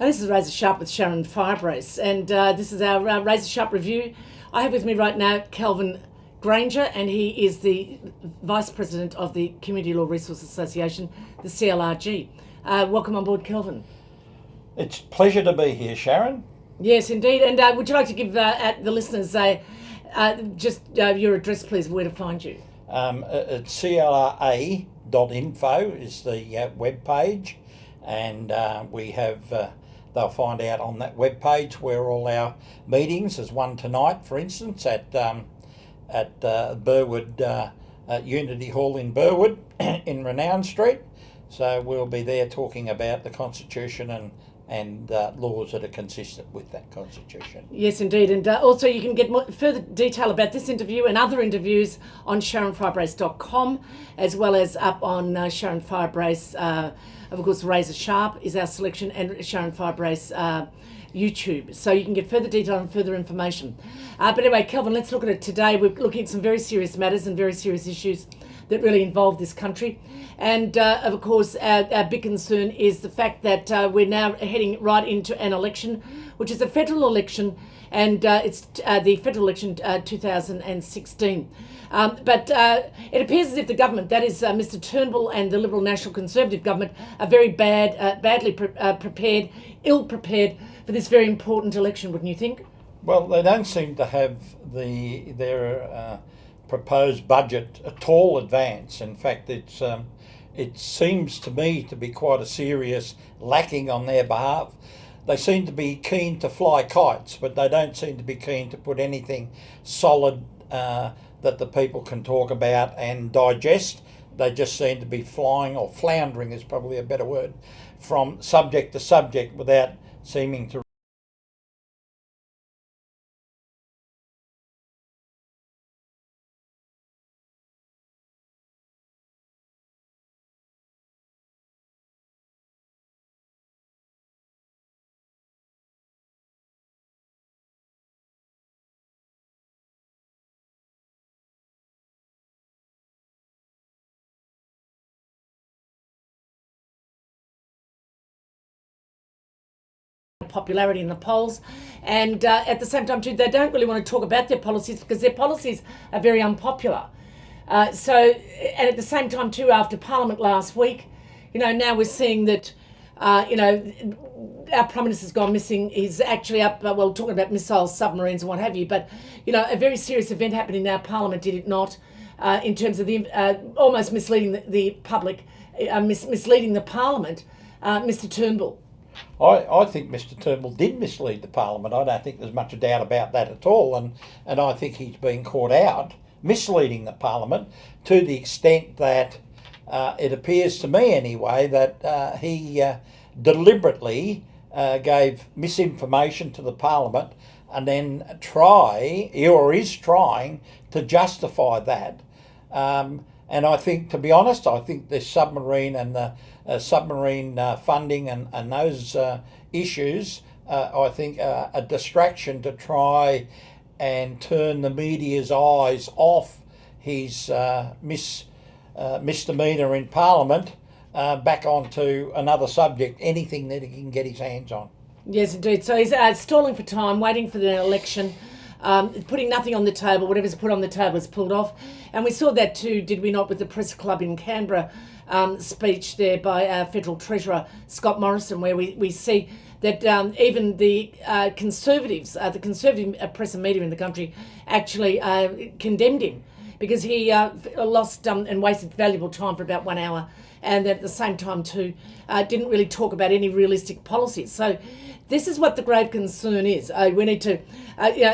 And this is Razor Sharp with Sharon Firebrace, and this is our Razor Sharp review. I have with me right now Kelvin Granger, and he is the Vice President of the Community Law Resource Association, the CLRG. Welcome on board, Kelvin. It's a pleasure to be here, Sharon. Yes, indeed. And would you like to give the listeners just your address, please, where to find you? It's clra.info is the web page, and we have... they'll find out on that web page where all our meetings. There's one tonight, for instance, at Burwood, Unity Hall in Burwood, in Renown Street. So we'll be there talking about the Constitution and laws that are consistent with that Constitution. Yes, indeed. And also you can get further detail about this interview and other interviews on sharonfirebrace.com, as well as up on Sharon Firebrace. Of course, Razor Sharp is our selection, and Sharon Firebrace YouTube. So you can get further detail and further information. But anyway, Kelvin, let's look at it today. We're looking at some very serious matters and very serious issues that really involve this country. And of course, our big concern is the fact that we're now heading right into an election, which is a federal election, and it's the federal election 2016. But it appears as if the government, that is Mr Turnbull and the Liberal National Conservative government, are very badly prepared, ill-prepared for this very important election, wouldn't you think? Well, they don't seem to have their proposed budget at all advanced. In fact, it seems to me to be quite a serious lacking on their behalf. They seem to be keen to fly kites, but they don't seem to be keen to put anything solid that the people can talk about and digest. They just seem to be flying, or floundering is probably a better word, from subject to subject without seeming to popularity in the polls, and at the same time too, they don't really want to talk about their policies because their policies are very unpopular. And at the same time too, after Parliament last week, now we're seeing that our Prime Minister's gone missing. He's actually up, talking about missiles, submarines and what have you, but a very serious event happened in our Parliament, did it not, in terms of the almost misleading the public, misleading the Parliament, Mr Turnbull. I think Mr Turnbull did mislead the Parliament. I don't think there's much doubt about that at all, and I think he's been caught out misleading the Parliament to the extent that it appears to me anyway that he deliberately gave misinformation to the Parliament and then is trying to justify that. And I think, to be honest, the submarine and the submarine funding and those issues, I think, a distraction to try and turn the media's eyes off his misdemeanour in Parliament back onto another subject, anything that he can get his hands on. Yes, indeed. So he's stalling for time, waiting for the election. Putting nothing on the table. Whatever's put on the table is pulled off. And we saw that too, did we not, with the Press Club in Canberra speech there by our Federal Treasurer, Scott Morrison, where we see that even the Conservatives, the Conservative press and media in the country, actually condemned him because he lost and wasted valuable time for about 1 hour, and at the same time too didn't really talk about any realistic policies. So this is what the grave concern is. We need to,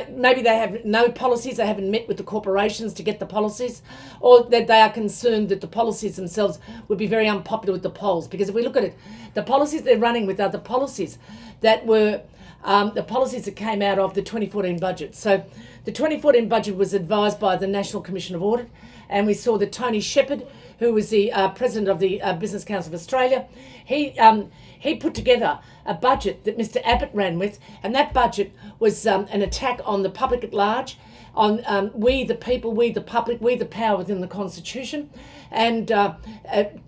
maybe they have no policies, they haven't met with the corporations to get the policies, or that they are concerned that the policies themselves would be very unpopular with the polls. Because if we look at it, the policies they're running with are the policies that were the policies that came out of the 2014 budget. So the 2014 budget was advised by the National Commission of Audit, and we saw that Tony Shepherd, who was the president of the Business Council of Australia, he put together a budget that Mr Abbott ran with, and that budget was an attack on the public at large, on we the people, we the public, we the power within the Constitution, and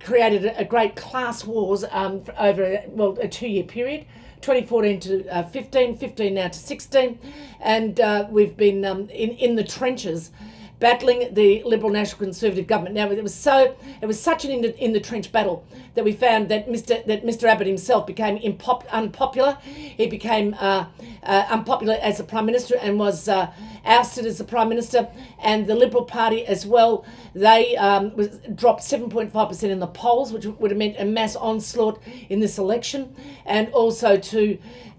created a great class wars over a 2-year period 2014 to 15, 15 now to 16, and we've been in the trenches battling the Liberal National Conservative government. Now it was such an in the trench battle that we found that Mr Abbott himself became unpopular. He became unpopular as a Prime Minister and was ousted as the Prime Minister, and the Liberal Party as well. They dropped 7.5% in the polls, which would have meant a mass onslaught in this election, and also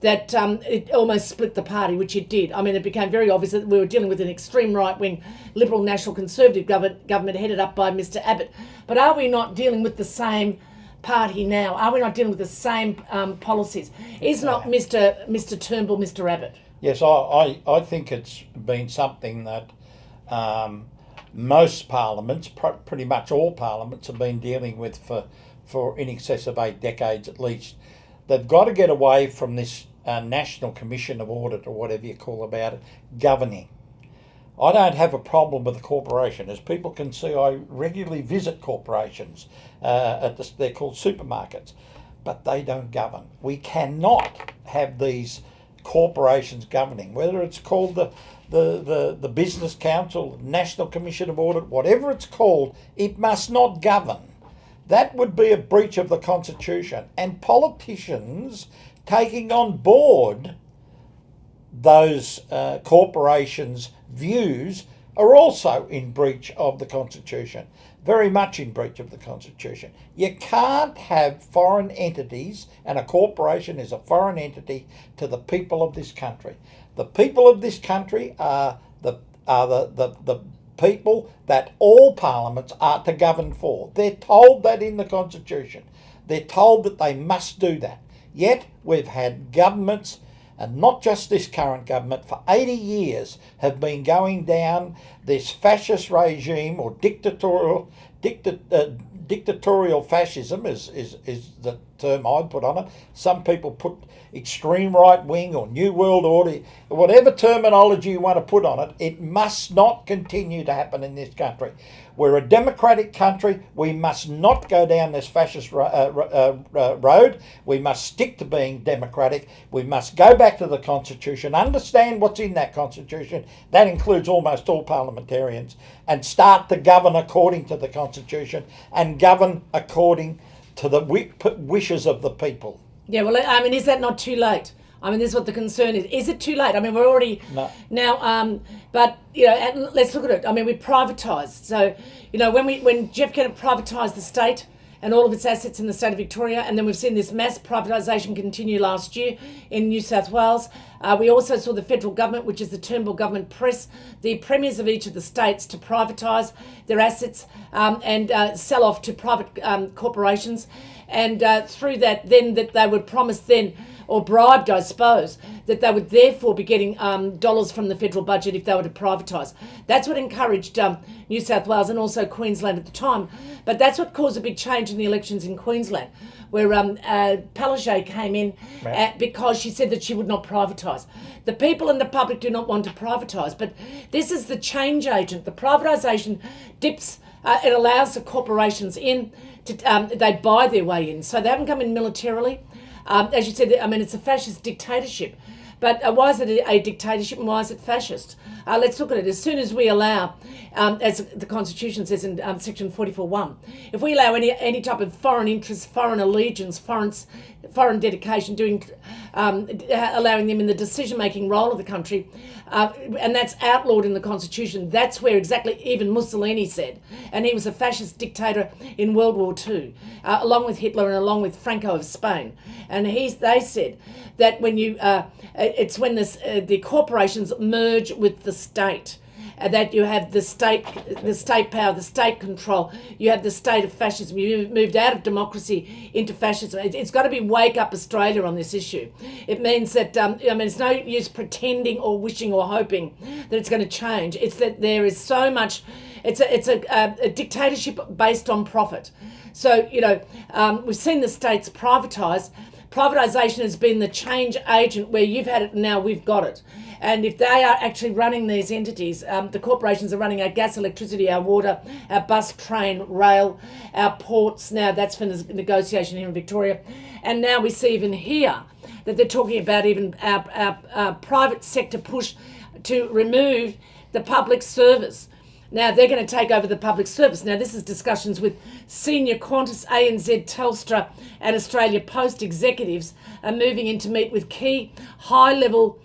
that it almost split the party, which it did. I mean, it became very obvious that we were dealing with an extreme right-wing Liberal National Conservative government headed up by Mr Abbott. But are we not dealing with the same party now? Are we not dealing with the same policies? Is not Mr Turnbull Mr Abbott? Yes, I think it's been something that most parliaments, pretty much all parliaments, have been dealing with for in excess of 8 decades at least. They've got to get away from this National Commission of Audit, or whatever you call about it, governing. I don't have a problem with a corporation. As people can see, I regularly visit corporations. They're called supermarkets, but they don't govern. We cannot have these corporations governing, whether it's called the Business Council, National Commission of Audit, whatever it's called. It must not govern. That would be a breach of the Constitution, and politicians taking on board those corporations' views are also in breach of the Constitution, very much in breach of the Constitution. You can't have foreign entities, and a corporation is a foreign entity to the people of this country. The people of this country are the people that all parliaments are to govern for. They're told that in the Constitution. They're told that they must do that. Yet we've had governments, and not just this current government, for 80 years have been going down this fascist regime, or dictatorial fascism is the term I'd put on it. Some people put extreme right wing or New World Order, whatever terminology you want to put on it. It must not continue to happen in this country. We're a democratic country. We must not go down this fascist road. We must stick to being democratic. We must go back to the Constitution, understand what's in that Constitution. That includes almost all parliamentarians, and start to govern according to the Constitution and govern according to the wishes of the people. Yeah, well, I mean, is that not too late? I mean, this is what the concern is. Is it too late? I mean, we're already now, but, you know, let's look at it. I mean, we privatised. So, you know, when Jeff Kennett privatised the state and all of its assets in the state of Victoria, and then we've seen this mass privatisation continue last year in New South Wales. We also saw the federal government, which is the Turnbull government, press the premiers of each of the states to privatise their assets and sell off to private corporations. And through that, then that they would promise then, or bribed, I suppose, that they would therefore be getting dollars from the federal budget if they were to privatise. That's what encouraged New South Wales and also Queensland at the time. But that's what caused a big change in the elections in Queensland, where Palaszczuk came in because she said that she would not privatise. The people and the public do not want to privatise, but this is the change agent. The privatisation dips, it allows the corporations in, they buy their way in. So they haven't come in militarily. As you said, I mean, it's a fascist dictatorship. But why is it a dictatorship and why is it fascist? Let's look at it. As soon as we allow, as the Constitution says in section 44.1, if we allow any type of foreign interest, foreign allegiance, foreign dedication, allowing them in the decision-making role of the country, and that's outlawed in the Constitution, that's where exactly even Mussolini said, and he was a fascist dictator in World War II, along with Hitler and along with Franco of Spain. And they said that when it's when the corporations merge with the state, that you have the state power, the state control. You have the state of fascism. You moved out of democracy into fascism. It's got to be Wake Up Australia on this issue. It means that, I mean, it's no use pretending or wishing or hoping that it's going to change. It's that there is so much, it's a dictatorship based on profit. So, you know, we've seen the states privatise. Privatisation has been the change agent where you've had it and now we've got it. And if they are actually running these entities, the corporations are running our gas, electricity, our water, our bus, train, rail, our ports. Now that's for negotiation here in Victoria. And now we see even here that they're talking about even our private sector push to remove the public service. Now, they're going to take over the public service. Now, this is discussions with senior Qantas, ANZ, Telstra and Australia Post executives are moving in to meet with key high-level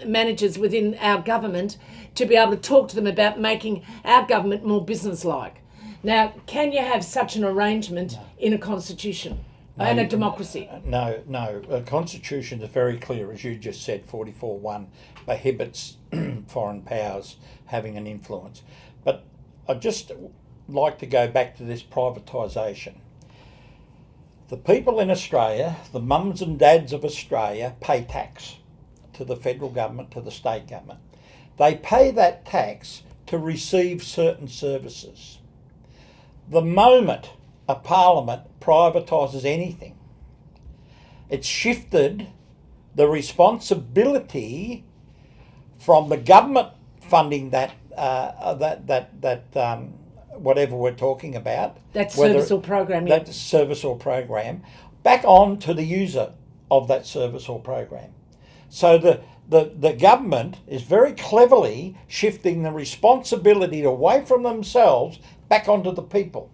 managers within our government to be able to talk to them about making our government more business-like. Now, can you have such an arrangement in a constitution and a democracy? No. The Constitution is very clear, as you just said, 44.1 prohibits foreign powers having an influence. But I'd just like to go back to this privatisation. The people in Australia, the mums and dads of Australia, pay tax to the federal government, to the state government. They pay that tax to receive certain services. The moment a parliament privatises anything, it's shifted the responsibility from the government funding that whatever we're talking about, that service or program, that service or program, back on to the user of that service or program. So the government is very cleverly shifting the responsibility away from themselves back onto the people.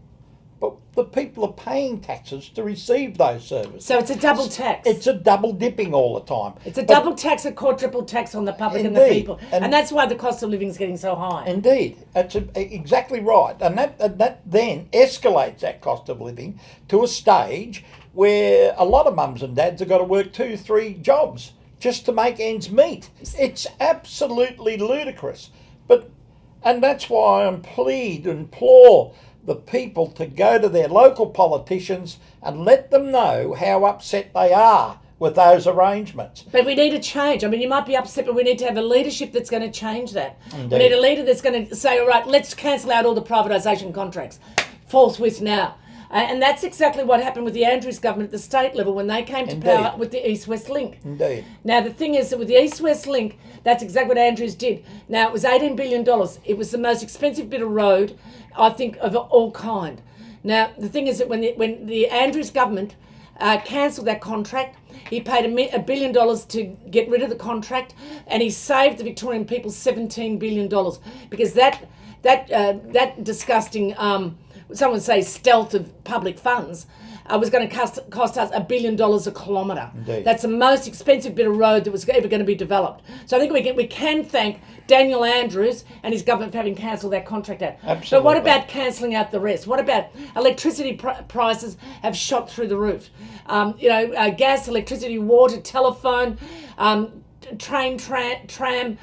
But the people are paying taxes to receive those services. So it's a double tax. It's a double dipping all the time. It's a double tax, a quadruple tax on the public and the people. And that's why the cost of living is getting so high. Indeed. That's exactly right. And that then escalates that cost of living to a stage where a lot of mums and dads have got to work 2-3 jobs just to make ends meet. It's absolutely ludicrous. And that's why I implore the people to go to their local politicians and let them know how upset they are with those arrangements. But we need a change. I mean, you might be upset, but we need to have a leadership that's going to change that. Indeed. We need a leader that's going to say, all right, let's cancel out all the privatisation contracts forthwith now. And that's exactly what happened with the Andrews government at the state level when they came to power with the East-West link. Indeed. Now, the thing is that with the East-West link, that's exactly what Andrews did. Now, it was $18 billion. It was the most expensive bit of road, I think, of all kind. Now, the thing is that when the Andrews government cancelled that contract, he paid $1 billion to get rid of the contract, and he saved the Victorian people $17 billion because that disgusting... some would say stealth of public funds, was going to cost us $1 billion a kilometre. Indeed. That's the most expensive bit of road that was ever going to be developed. So I think we can thank Daniel Andrews and his government for having cancelled that contract out. Absolutely. But what about cancelling out the rest? What about electricity prices have shot through the roof? Gas, electricity, water, telephone, train, tram,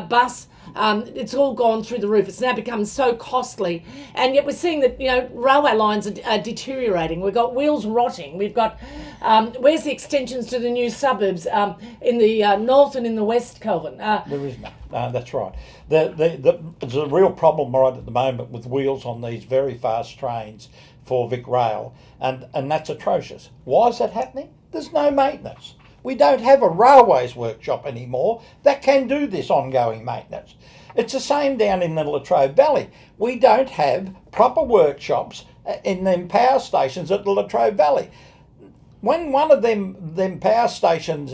bus. It's all gone through the roof. It's now become so costly, and yet we're seeing that railway lines are deteriorating. We've got wheels rotting. We've got where's the extensions to the new suburbs in the north and in the west, Kelvin? There is none. That's right. There's a real problem right at the moment with wheels on these very fast trains for Vic Rail, and that's atrocious. Why is that happening? There's no maintenance. We don't have a railways workshop anymore that can do this ongoing maintenance. It's the same down in the Latrobe Valley. We don't have proper workshops in them power stations at the Latrobe Valley. When one of them power stations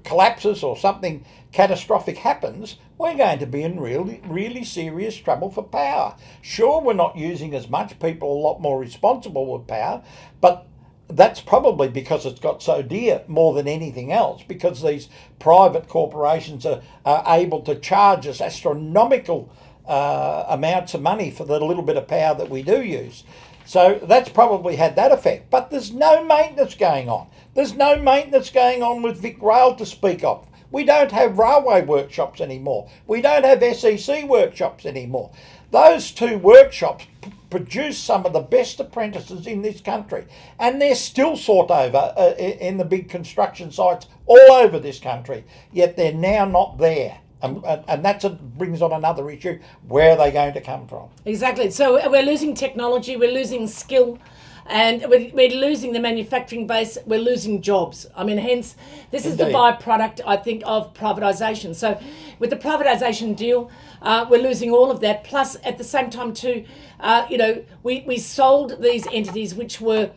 collapses or something catastrophic happens, we're going to be in really serious trouble for power. Sure, we're not using as much, people are a lot more responsible with power, but that's probably because it's got so dear more than anything else, because these private corporations are able to charge us astronomical amounts of money for the little bit of power that we do use. So that's probably had that effect. But there's no maintenance going on. There's no maintenance going on with Vic Rail to speak of. We don't have railway workshops anymore. We don't have SEC workshops anymore. Those two workshops produce some of the best apprentices in this country, and they're still sought over in the big construction sites all over this country, yet they're now not there. And that brings on another issue. Where are they going to come from? Exactly. So we're losing technology, we're losing skill, and we're losing the manufacturing base, we're losing jobs. I mean, hence, this is the byproduct, I think, of privatisation. So with the privatisation deal, we're losing all of that. Plus, at the same time, too, we sold these entities which were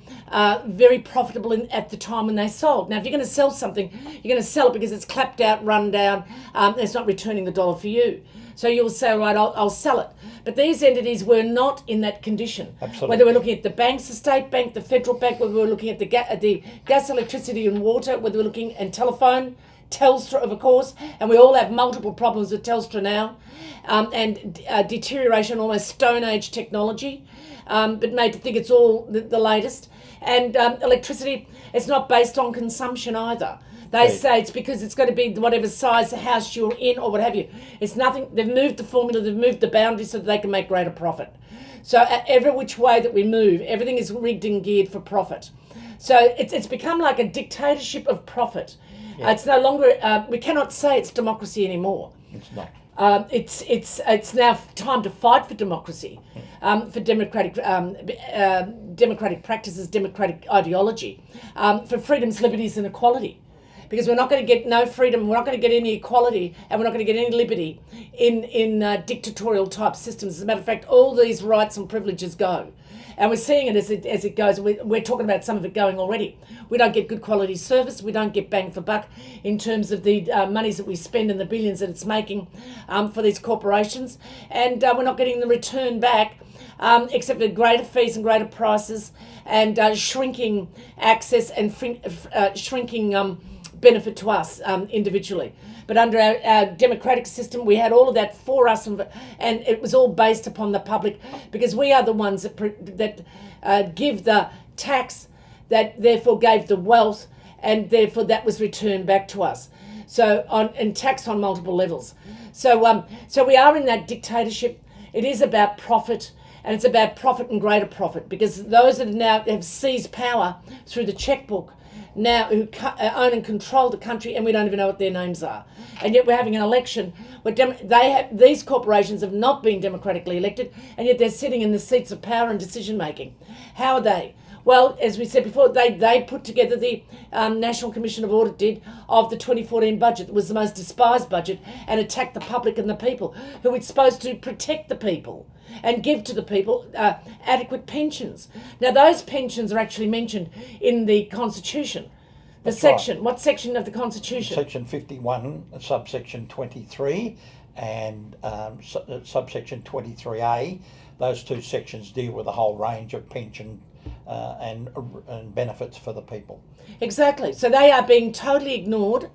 very profitable at the time when they sold. Now, if you're going to sell something, you're going to sell it because it's clapped out, run down, it's not returning the dollar for you. So you'll say, right, I'll sell it. But these entities were not in that condition. Absolutely. Whether we're looking at the banks, the state bank, the federal bank, whether we're looking at the gas, electricity and water, whether we're looking at telephone, Telstra, of course, and we all have multiple problems with Telstra now, and deterioration, almost Stone Age technology, but made to think it's all the latest. And electricity, it's not based on consumption either. They say it's because it's got to be whatever size house you're in or what have you. It's nothing. They've moved the formula, they've moved the boundaries so that they can make greater profit. So every which way that we move, everything is rigged and geared for profit. So it's become like a dictatorship of profit. Yeah. It's no longer, we cannot say it's democracy anymore. It's not. It's now time to fight for democracy, for democratic practices, democratic ideology, for freedoms, liberties and equality. Because we're not going to get no freedom, we're not going to get any equality, and we're not going to get any liberty in dictatorial type systems. As a matter of fact, all these rights and privileges go. And we're seeing it as it goes. We're talking about some of it going already. We don't get good quality service. We don't get bang for buck in terms of the monies that we spend and the billions that it's making for these corporations. And we're not getting the return back, except for greater fees and greater prices and shrinking access and shrinking benefit to us individually. But under our democratic system, we had all of that for us, and it was all based upon the public, because we are the ones that give the tax, that therefore gave the wealth, and therefore that was returned back to us. So and tax on multiple levels. So we are in that dictatorship. It is about profit, and it's about profit and greater profit, because those that now have seized power through the checkbook now who own and control the country, and we don't even know what their names are. And yet we're having an election where these corporations have not been democratically elected, and yet they're sitting in the seats of power and decision making. How are they? Well, as we said before, they put together the National Commission of Audit did of the 2014 budget. It was the most despised budget and attacked the public and the people, who were supposed to protect the people and give to the people adequate pensions. Now, those pensions are actually mentioned in the Constitution. The section, right. What section of the Constitution? Section 51, subsection 23, and subsection 23A. Those two sections deal with a whole range of pension and benefits for the people. Exactly. So they are being totally ignored.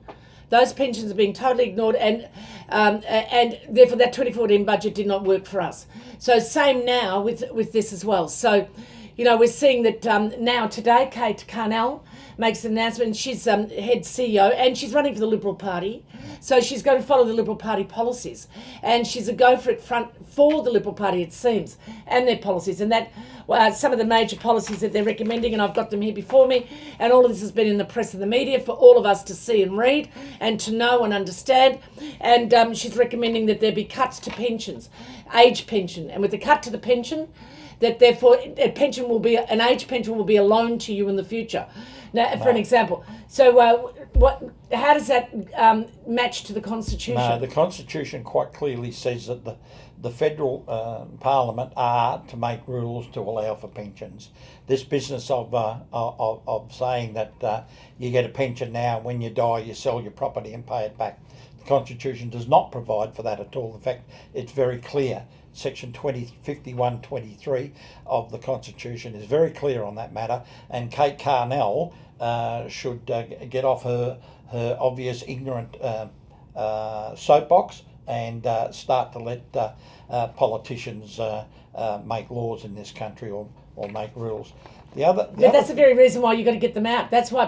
Those pensions are being totally ignored, and therefore that 2014 budget did not work for us. So same now with this as well. So, you know, we're seeing that now today, Kate Carnell makes an announcement. She's head CEO, and she's running for the Liberal Party. So she's going to follow the Liberal Party policies, and she's a go for it front for the Liberal Party, it seems, and their policies. And that some of the major policies that they're recommending, and I've got them here before me, and all of this has been in the press and the media for all of us to see and read and to know and understand. And she's recommending that there be cuts to pensions, age pension, and with the cut to the pension, that therefore an age pension will be a loan to you in the future. Now, for an example, so how does that match to the Constitution? No, the Constitution quite clearly says that the federal Parliament are to make rules to allow for pensions. This business of saying that you get a pension now, when you die you sell your property and pay it back. The Constitution does not provide for that at all. In fact, it's very clear. Section 51(23) of the Constitution is very clear on that matter, and Kate Carnell should get off her obvious ignorant soapbox and start to let politicians make laws in this country or make rules. That's the very reason why you've got to get them out. That's why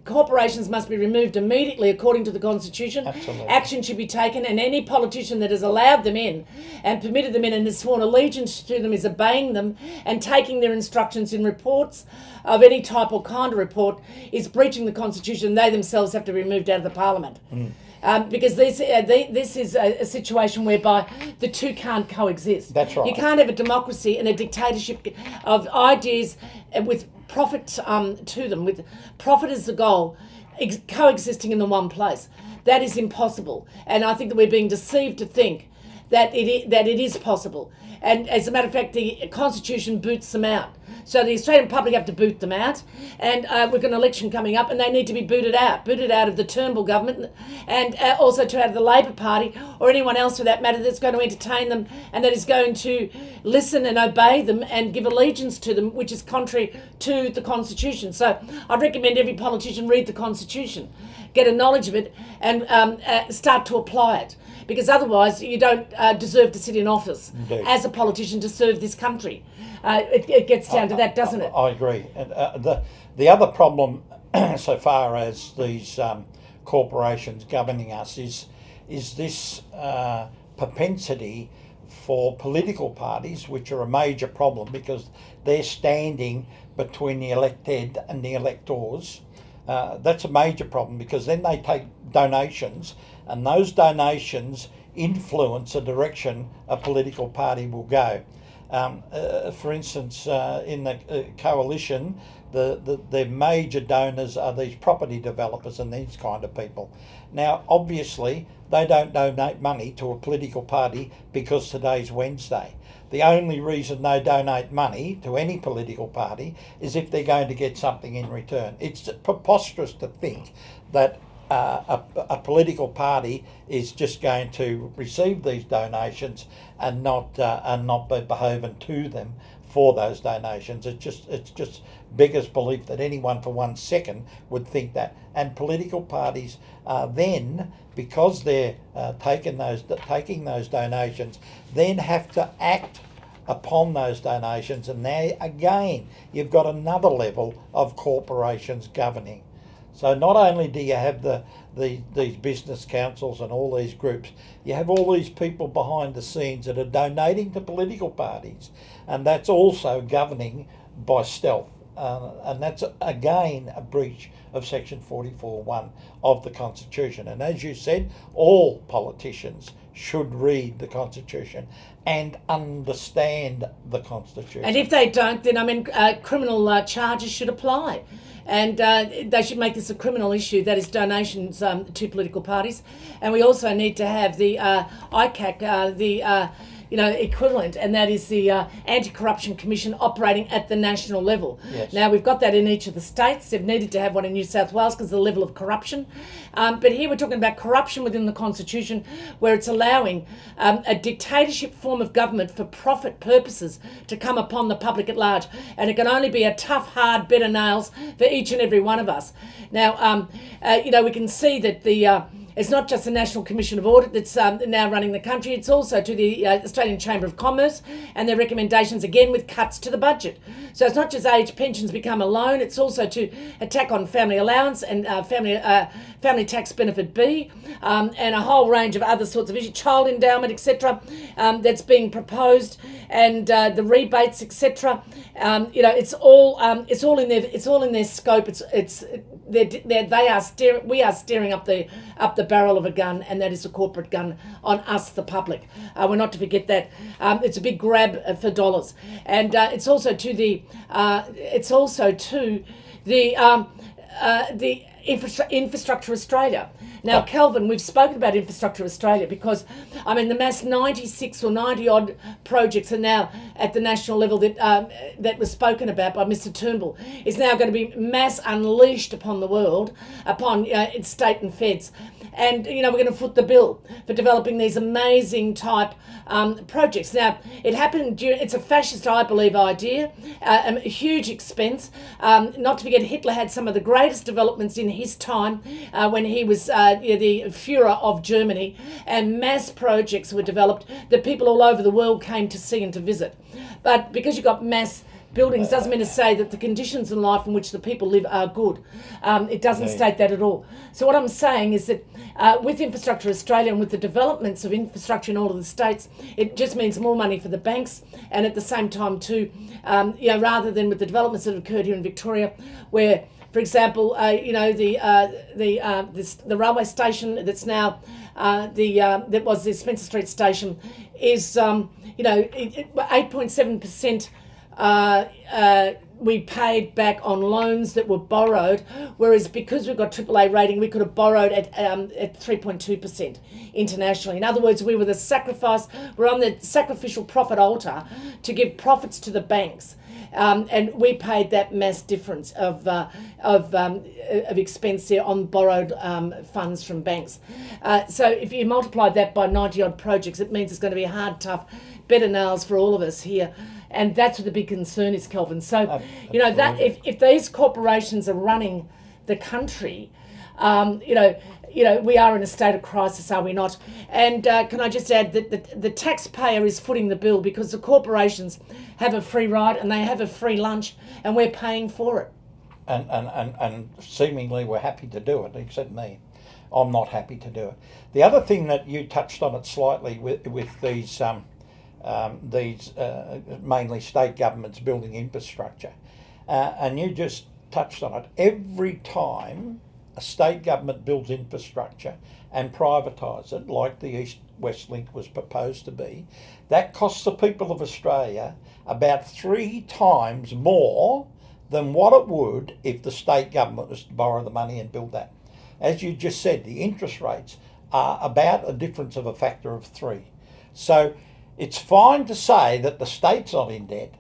corporations must be removed immediately according to the Constitution. Absolutely. Action should be taken, and any politician that has allowed them in and permitted them in and has sworn allegiance to them is obeying them and taking their instructions in reports of any type or kind of report is breaching the Constitution. They themselves have to be removed out of the Parliament. Because this is a situation whereby the two can't coexist. That's right. You can't have a democracy and a dictatorship of ideas with profit to them, with profit as the goal, coexisting in the one place. That is impossible. And I think that we're being deceived to think that it is possible. And as a matter of fact, the Constitution boots them out. So the Australian public have to boot them out, and we've got an election coming up, and they need to be booted out of the Turnbull government, and also out of the Labor Party or anyone else for that matter that's going to entertain them and that is going to listen and obey them and give allegiance to them, which is contrary to the Constitution. So I recommend every politician read the Constitution, get a knowledge of it, and start to apply it. Because otherwise you don't deserve to sit in office as a politician to serve this country. It gets down to that, doesn't it? I agree. And the other problem, so far as these corporations governing us, is this propensity for political parties, which are a major problem because they're standing between the elected and the electors. That's a major problem because then they take donations, and those donations influence the direction a political party will go. For instance, in the coalition, the major donors are these property developers and these kind of people. Now, obviously, they don't donate money to a political party because today's Wednesday. The only reason they donate money to any political party is if they're going to get something in return. It's preposterous to think that a political party is just going to receive these donations and not be beholden to them for those donations. It's just beggars belief that anyone for 1 second would think that. And political parties then, because they're taking those donations, then have to act upon those donations, and there again you've got another level of corporations governing. So not only do you have these business councils and all these groups, you have all these people behind the scenes that are donating to political parties, and that's also governing by stealth. And that's, again, a breach of Section 44(1) of the Constitution. And as you said, all politicians should read the Constitution and understand the Constitution. And if they don't, then, criminal charges should apply. And they should make this a criminal issue, that is donations to political parties. And we also need to have the ICAC, equivalent, and that is the Anti-Corruption Commission operating at the national level. Yes. Now, we've got that in each of the states. They've needed to have one in New South Wales because of the level of corruption. But here we're talking about corruption within the Constitution, where it's allowing a dictatorship form of government for profit purposes to come upon the public at large. And it can only be a tough, hard bed of nails for each and every one of us. Now, we can see that it's not just the National Commission of Audit that's now running the country, it's also to the Australian Chamber of Commerce and their recommendations, again, with cuts to the budget. So it's not just age pensions become a loan, it's also to attack on family allowance and family tax benefit B, and a whole range of other sorts of issues, child endowment, etc., that's being proposed, and the rebates, etc. It's all in their scope. We are staring up the barrel of a gun, and that is a corporate gun on us, the public. We're not to forget that. It's a big grab for dollars, and it's also to the Infrastructure Australia. Now, Kelvin, we've spoken about Infrastructure Australia because, the mass 96 or 90 odd projects are now at the national level that was spoken about by Mr. Turnbull is now going to be mass unleashed upon the world, upon its state and feds. And, we're going to foot the bill for developing these amazing type projects. Now, it happened it's a fascist, I believe, idea, a huge expense. Not to forget, Hitler had some of the greatest developments in his time when he was the Führer of Germany, and mass projects were developed that people all over the world came to see and to visit. But because you've got mass buildings doesn't mean to say that the conditions in life in which the people live are good. It doesn't state that at all. So what I'm saying is that with Infrastructure Australia and with the developments of infrastructure in all of the states, it just means more money for the banks, and at the same time too, rather than with the developments that have occurred here in Victoria, where, for example, the railway station that's now that was the Spencer Street station is 8.7%. We paid back on loans that were borrowed, whereas because we've got AAA rating, we could have borrowed at 3.2% internationally. In other words, we're on the sacrificial profit altar to give profits to the banks. and we paid that mass difference of expense there on borrowed funds from banks. So if you multiply that by 90 odd projects, it means it's going to be hard, tough, better nails for all of us here. And that's what the big concern is, Kelvin. So, you know, that if these corporations are running the country, we are in a state of crisis, are we not? And can I just add that the taxpayer is footing the bill because the corporations have a free ride and they have a free lunch and we're paying for it. And seemingly we're happy to do it, except me. I'm not happy to do it. The other thing that you touched on it slightly with these mainly state governments building infrastructure, and you just touched on it. Every time a state government builds infrastructure and privatise it, like the East-West Link was proposed to be, that costs the people of Australia about 3 times more than what it would if the state government was to borrow the money and build that. As you just said, the interest rates are about a difference of a factor of 3. So it's fine to say that the state's not in debt,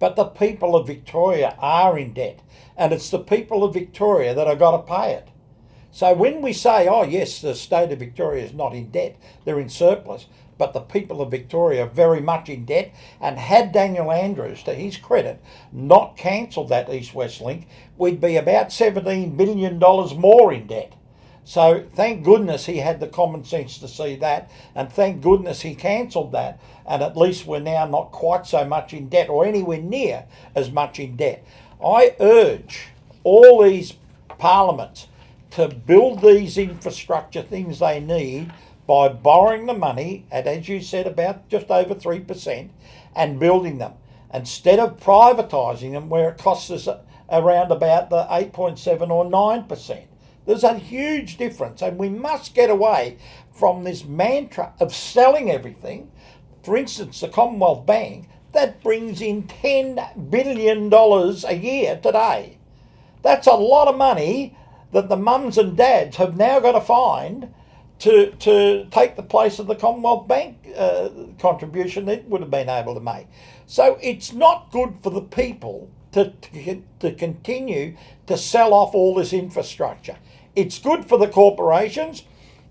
but the people of Victoria are in debt, and it's the people of Victoria that have got to pay it. So when we say, oh yes, the state of Victoria is not in debt, they're in surplus, but the people of Victoria are very much in debt, and had Daniel Andrews, to his credit, not cancelled that East-West Link, we'd be about $17 billion more in debt. So thank goodness he had the common sense to see that, and thank goodness he cancelled that, and at least we're now not quite so much in debt, or anywhere near as much in debt. I urge all these parliaments to build these infrastructure things they need by borrowing the money at, as you said, about just over 3% and building them, instead of privatising them where it costs us around about the 8.7 or 9%. There's a huge difference, and we must get away from this mantra of selling everything. For instance, the Commonwealth Bank, that brings in $10 billion a year today. That's a lot of money that the mums and dads have now got to find to take the place of the Commonwealth Bank contribution it would have been able to make. So it's not good for the people to continue to sell off all this infrastructure. It's good for the corporations,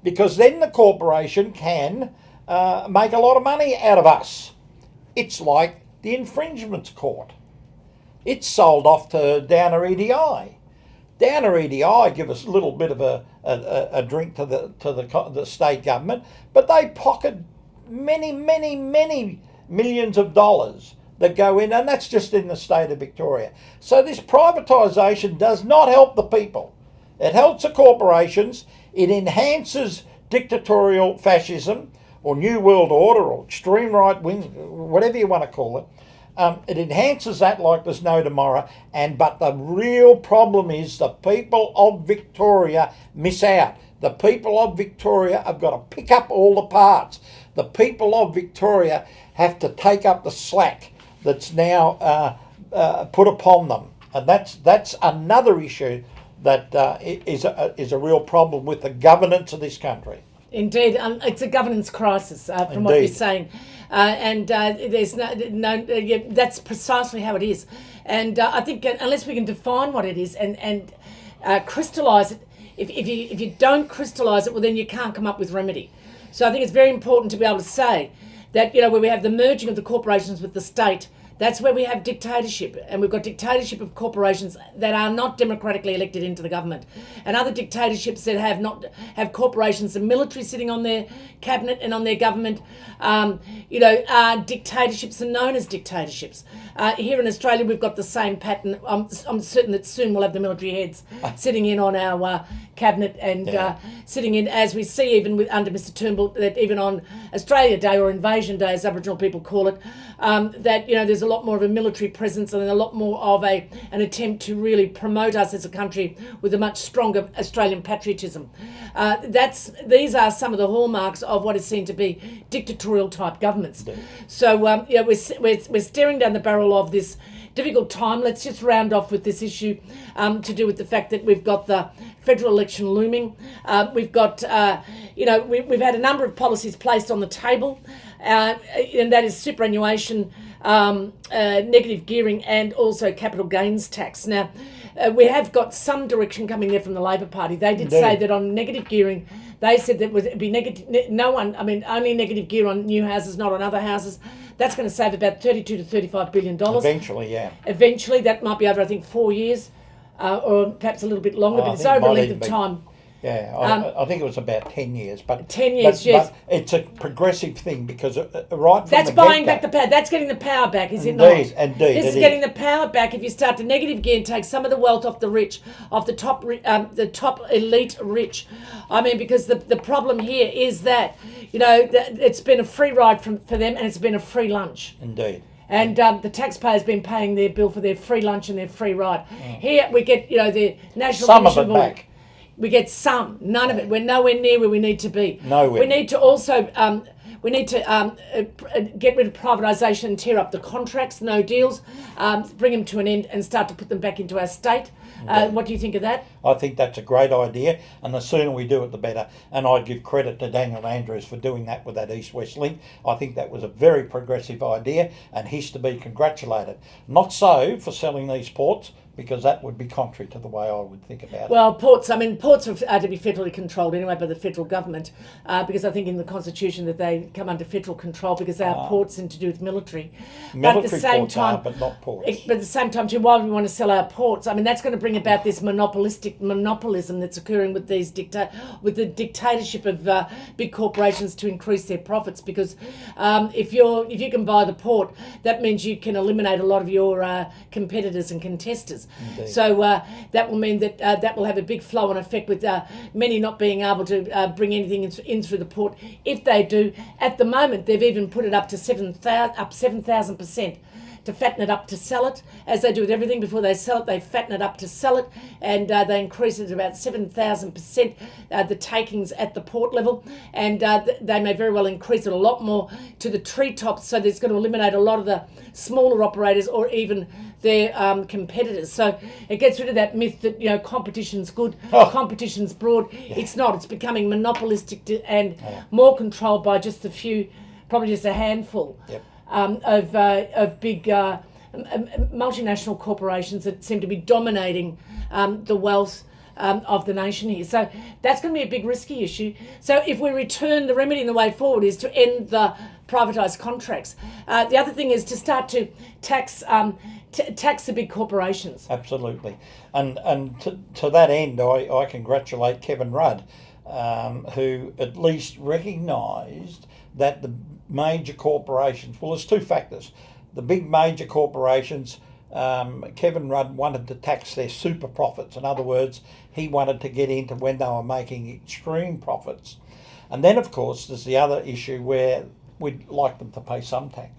because then the corporation can make a lot of money out of us. It's like the infringements court. It's sold off to Downer EDI. Downer EDI give us a little bit of a drink to the state government, but they pocket many millions of dollars that go in, and that's just in the state of Victoria. So this privatisation does not help the people. It helps the corporations. It enhances dictatorial fascism or New World Order or extreme right wing, whatever you want to call it. It enhances that like there's no tomorrow. But the real problem is the people of Victoria miss out. The people of Victoria have got to pick up all the parts. The people of Victoria have to take up the slack that's now put upon them. And that's another issue that is a real problem with the governance of this country. Indeed, it's a governance crisis from what you're saying, there's that's precisely how it is. And I think unless we can define what it is and crystallise it, if you don't crystallise it, well then you can't come up with remedy. So I think it's very important to be able to say that, where we have the merging of the corporations with the state, that's where we have dictatorship, and we've got dictatorship of corporations that are not democratically elected into the government, and other dictatorships that have corporations and military sitting on their cabinet and on their government. Dictatorships are known as dictatorships. Here in Australia, we've got the same pattern. I'm certain that soon we'll have the military heads sitting in on our cabinet and sitting in, as we see even under Mr Turnbull, that even on Australia Day or Invasion Day, as Aboriginal people call it, that there's a lot more of a military presence and a lot more of an attempt to really promote us as a country with a much stronger Australian patriotism. These are some of the hallmarks of what is seen to be dictatorial type governments. So we're staring down the barrel of this difficult time. Let's just round off with this issue to do with the fact that we've got the federal election looming. We've got, we've had a number of policies placed on the table. and that is superannuation, negative gearing, and also capital gains tax. Now, we have got some direction coming there from the Labor Party. They did say that on negative gearing, they said that would be negative. Only negative gear on new houses, not on other houses. That's going to save about $32 to $35 billion. Eventually, yeah. Eventually, that might be over, I think, 4 years, or perhaps a little bit longer, but it's over a length of time. Yeah, I think it was about 10 years. But 10 years, yes. But it's a progressive thing because right from that's the buying get-go, back the power. That's getting the power back, is it not? Indeed, this is getting the power back if you start to negative gear and take some of the wealth off the rich, off the top elite rich. I mean, because the problem here is that, it's been a free ride for them, and it's been a free lunch. Indeed. And the taxpayer's been paying their bill for their free lunch and their free ride. Here we get, the National Some Commission of it back. We get some, none of it. We're nowhere near where we need to be. Nowhere. We need to also get rid of privatisation and tear up the contracts, no deals, bring them to an end and start to put them back into our state. What do you think of that? I think that's a great idea, and the sooner we do it, the better. And I give credit to Daniel Andrews for doing that with that East-West link. I think that was a very progressive idea, and he's to be congratulated. Not so for selling these ports, because that would be contrary to the way I would think about it. Well, ports are to be federally controlled anyway by the federal government, because I think in the Constitution that they come under federal control because they are ports and to do with military. Military but at the same ports time, but not ports. But at the same time, too, why do we want to sell our ports? I mean, that's going to bring about this monopolism that's occurring with these with the dictatorship of big corporations to increase their profits. Because if you can buy the port, that means you can eliminate a lot of your competitors and contestors. Indeed. So that will mean that that will have a big flow-on effect with many not being able to bring anything in through the port. If they do, at the moment they've even put it up to 7,000% to fatten it up to sell it, as they do with everything. Before they sell it, they fatten it up to sell it, and they increase it to about 7,000%, the takings at the port level, and they may very well increase it a lot more to the treetops, so that's going to eliminate a lot of the smaller operators or even their competitors. So it gets rid of that myth that competition's good, competition's broad. Yeah. It's not. It's becoming monopolistic and more controlled by just a few, probably just a handful. Yep. Of big multinational corporations that seem to be dominating the wealth of the nation here. So that's going to be a big risky issue. So if we return, the remedy and the way forward is to end the privatised contracts. The other thing is to start to tax the big corporations. Absolutely. And to that end, I congratulate Kevin Rudd, who at least recognised that the major corporations, well, there's two factors. The big major corporations, Kevin Rudd wanted to tax their super profits. In other words, he wanted to get into when they were making extreme profits. And then, of course, there's the other issue where we'd like them to pay some tax.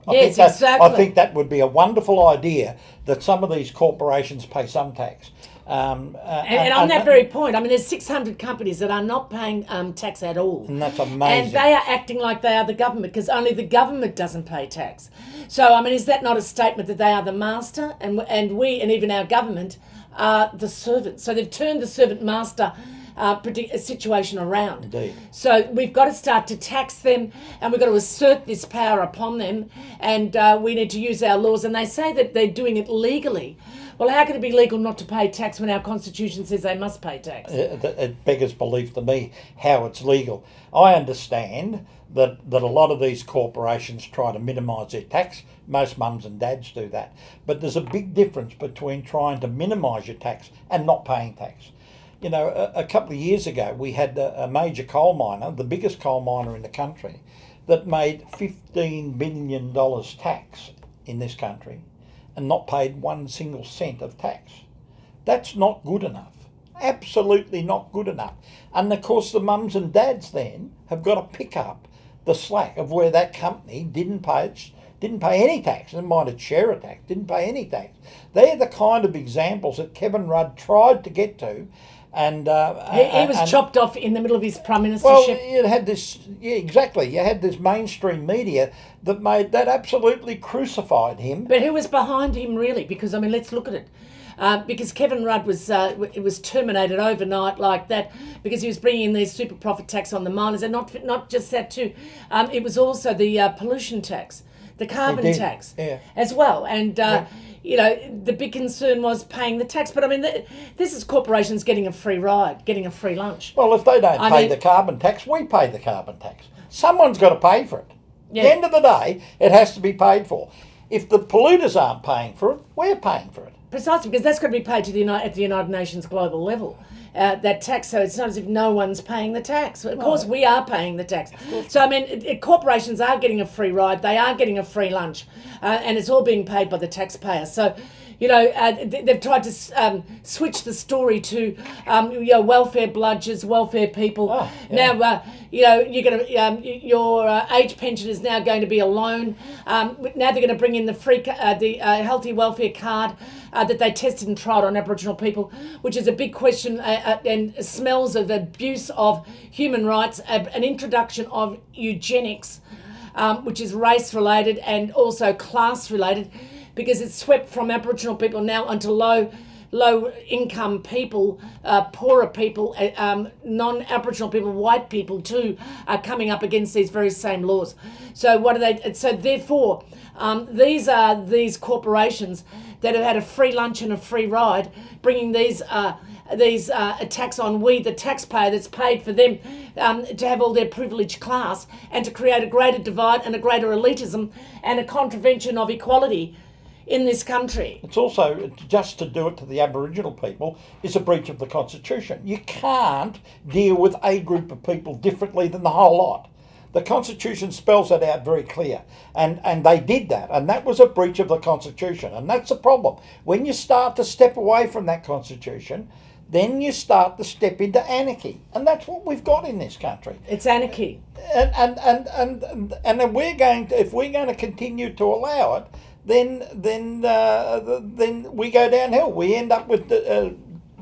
Exactly. I think that would be a wonderful idea, that some of these corporations pay some tax. And on that very point, I mean, there's 600 companies that are not paying tax at all. And that's amazing. And they are acting like they are the government, because only the government doesn't pay tax. So, I mean, is that not a statement that they are the master, and we, and even our government, are the servant? So they've turned the servant-master situation around. Indeed. So we've got to start to tax them, and we've got to assert this power upon them, and we need to use our laws. And they say that they're doing it legally. Well, how can it be legal not to pay tax when our Constitution says they must pay tax? It beggars belief to me how it's legal. I understand that a lot of these corporations try to minimise their tax. Most mums and dads do that. But there's a big difference between trying to minimise your tax and not paying tax. A couple of years ago, we had a major coal miner, the biggest coal miner in the country, that made $15 billion tax in this country and not paid 1 single cent of tax. That's not good enough. Absolutely not good enough. And of course, the mums and dads then have got to pick up the slack of where that company didn't pay any tax. They might have share a tax, didn't pay any tax. They're the kind of examples that Kevin Rudd tried to get to. And he was chopped off in the middle of his prime ministership. Well, you had this, exactly. You had this mainstream media that absolutely crucified him. But who was behind him, really? Because, I mean, let's look at it. because Kevin Rudd was terminated overnight like that because he was bringing in these super profit tax on the miners, and not just that too. It was also the pollution tax, the carbon tax as well, and. You know, the big concern was paying the tax. But I mean, this is corporations getting a free ride, getting a free lunch. Well, if they don't pay the carbon tax, we pay the carbon tax. Someone's got to pay for it. At the end of the day, it has to be paid for. If the polluters aren't paying for it, we're paying for it. Precisely, because that's got to be paid to at the United Nations global level. That tax, so it's not as if no one's paying the tax. Of course, we are paying the tax. So, I mean, corporations are getting a free ride, they are getting a free lunch, and it's all being paid by the taxpayer. So, you know, they've tried to switch the story to, welfare bludgers, welfare people. Now, you're going to your age pension is now going to be a loan. Now they're going to bring in the free, healthy welfare card that they tested and tried on Aboriginal people, which is a big question and smells of abuse of human rights. An introduction of eugenics, which is race related and also class related, because it's swept from Aboriginal people now onto low income people, poorer people, non-Aboriginal people, white people too, are coming up against these very same laws. So what are they? So therefore, these are these corporations that have had a free lunch and a free ride, bringing these attacks on we, the taxpayer that's paid for them to have all their privileged class, and to create a greater divide and a greater elitism and a contravention of equality in this country. It's also, just to do it to the Aboriginal people, is a breach of the Constitution. You can't deal with a group of people differently than the whole lot. The Constitution spells that out very clear, and they did that, and that was a breach of the Constitution, and that's the problem. When you start to step away from that Constitution, then you start to step into anarchy, and that's what we've got in this country. It's anarchy, and then if we're going to continue to allow it, then we go downhill. We end up with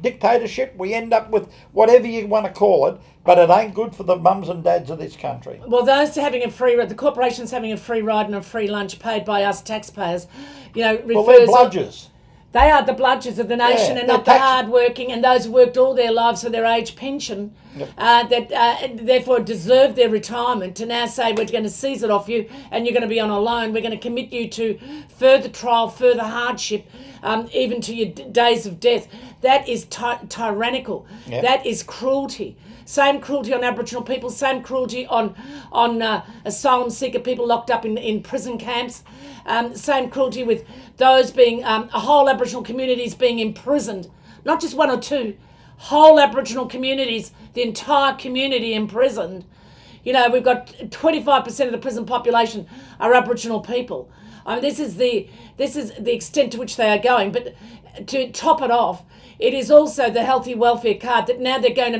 dictatorship. We end up with whatever you want to call it, but it ain't good for the mums and dads of this country. Well, those having a free ride, the corporations having a free ride and a free lunch paid by us taxpayers, refers. Well, they're bludgers. They are the bludgers of the nation, and not the hard-working and those who worked all their lives for their age pension, that therefore deserve their retirement, to now say we're going to seize it off you and you're going to be on a loan. We're going to commit you to further trial, further hardship, even to your days of death. That is tyrannical. Yep. That is cruelty. Same cruelty on Aboriginal people, same cruelty on asylum seeker people locked up in prison camps, same cruelty with those being, whole Aboriginal communities being imprisoned, not just one or two, whole Aboriginal communities, the entire community imprisoned. You know, we've got 25% of the prison population are Aboriginal people. I mean, this is the extent to which they are going. But to top it off, it is also the healthy welfare card that now they're going to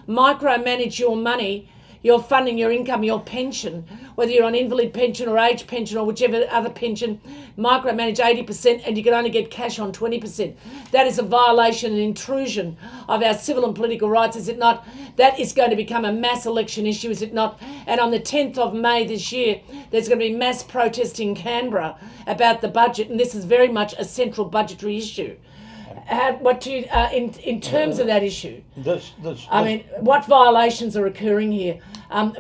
micromanage your money, your funding, your income, your pension, whether you're on invalid pension or age pension or whichever other pension, micromanage 80% and you can only get cash on 20%. That is a violation and intrusion of our civil and political rights, is it not? That is going to become a mass election issue, is it not? And on the 10th of May this year, there's going to be mass protest in Canberra about the budget, and this is very much a central budgetary issue. In terms of that issue, what violations are occurring here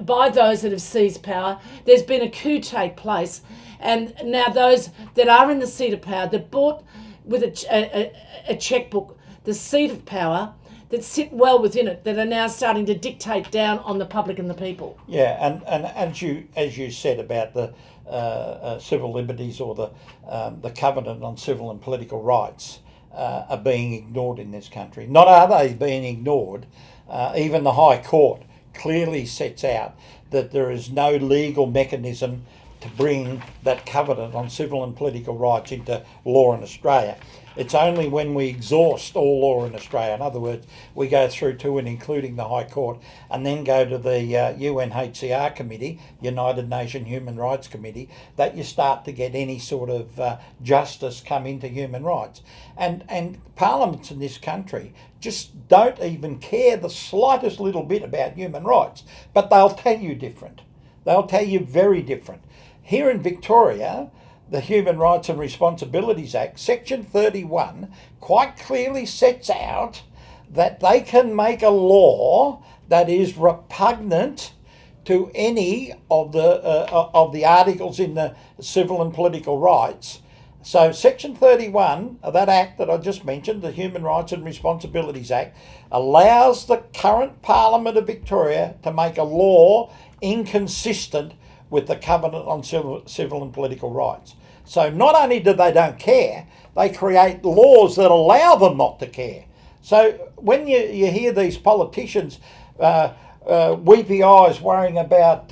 by those that have seized power? There's been a coup take place, and now those that are in the seat of power, that bought with a checkbook the seat of power, that sit well within it, that are now starting to dictate down on the public and the people. Yeah, and as you said about the civil liberties, or the Covenant on Civil and Political Rights, are being ignored in this country. Not are they being ignored, even the High Court clearly sets out that there is no legal mechanism to bring that Covenant on Civil and Political Rights into law in Australia. It's only when we exhaust all law in Australia, in other words, we go through to and including the High Court, and then go to the UNHCR Committee, United Nations Human Rights Committee, that you start to get any sort of justice come into human rights. And parliaments in this country just don't even care the slightest little bit about human rights, but they'll tell you different. They'll tell you very different. Here in Victoria, the Human Rights and Responsibilities Act, Section 31 quite clearly sets out that they can make a law that is repugnant to any of the articles in the civil and political rights. So Section 31 of that Act that I just mentioned, the Human Rights and Responsibilities Act, allows the current Parliament of Victoria to make a law inconsistent with the Covenant on Civil and Political Rights. So not only do they don't care, they create laws that allow them not to care. So when you hear these politicians weepy eyes worrying about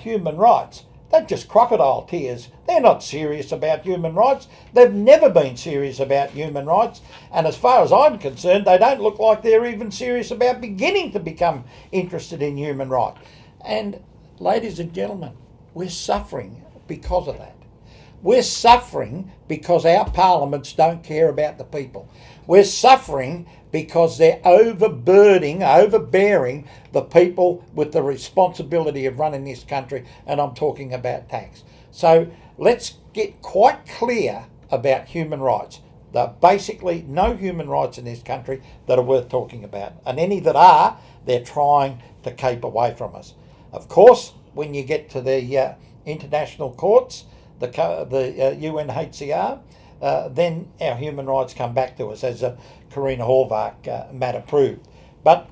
human rights, they're just crocodile tears. They're not serious about human rights. They've never been serious about human rights. And as far as I'm concerned, they don't look like they're even serious about beginning to become interested in human rights. And ladies and gentlemen, we're suffering because of that. We're suffering because our parliaments don't care about the people. We're suffering because they're overbearing the people with the responsibility of running this country, and I'm talking about tax. So let's get quite clear about human rights. There are basically no human rights in this country that are worth talking about, and any that are, they're trying to keep away from us. Of course, when you get to the international courts, the UNHCR, then our human rights come back to us, as Karina Horvath matter proved. But,